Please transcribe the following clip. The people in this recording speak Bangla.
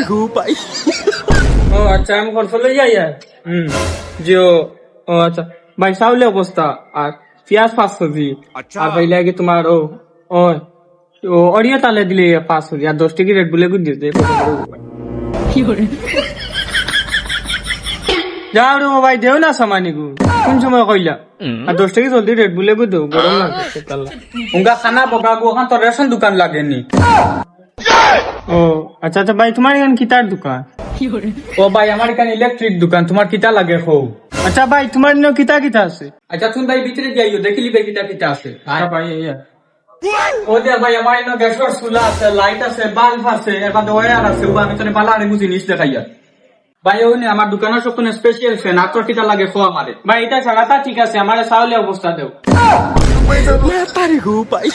গো ভাই। ও আচ্ছা, আমি কনফার্ম যাই আর জি ও আচ্ছা ভাই, চাউলে অবস্থা আর পেঁয়াজ 5 কেজি আর ভাই লাগে তোমার ও অড়িয়া তালে দিলে 5 কেজি আর 10 টাকি রেড বুলে গুড দিয়ে যাও রে ভাই, দেও না সামানি গু কোন সময় কইলা আর 10 টাকি জলদি রেড বুলে গুড দেও, গরম লাগছে তালা উনকা খানা বগাবো ওখান তো রেশন দোকান লাগেনি। ও আচ্ছা আচ্ছা ভাই, তোমার এখানে কিতার দোকান? ও ভাই আমার এখানে ইলেকট্রিক দোকান, তোমার কিতা লাগে হও? আচ্ছা ভাই, তোমার এখানে কিতা কিতা আছে? আচ্ছা তুমি ভাই ভিতরে যাইও, দেখিলি ভাই কিতা কিতা আছে। আচ্ছা ভাই, ইয়া ও দে ভাই আমার এখানে গ্যাসের চুলা আছে, লাইট আছে, বাল্ব আছে, এবার ওয়্যার আছে, ও আমি তোরে বালা আরে জিনিস দেখাইয়া। ভাই ওনে আমার দোকানের সব কোনো স্পেশাল ফ্যান, আর তোর কিতা লাগে খো আমারে। ভাই এটা ছাড়াটা ঠিক আছে, আমার চাউলে অবস্থা দেও। Mata রে গো ভাই।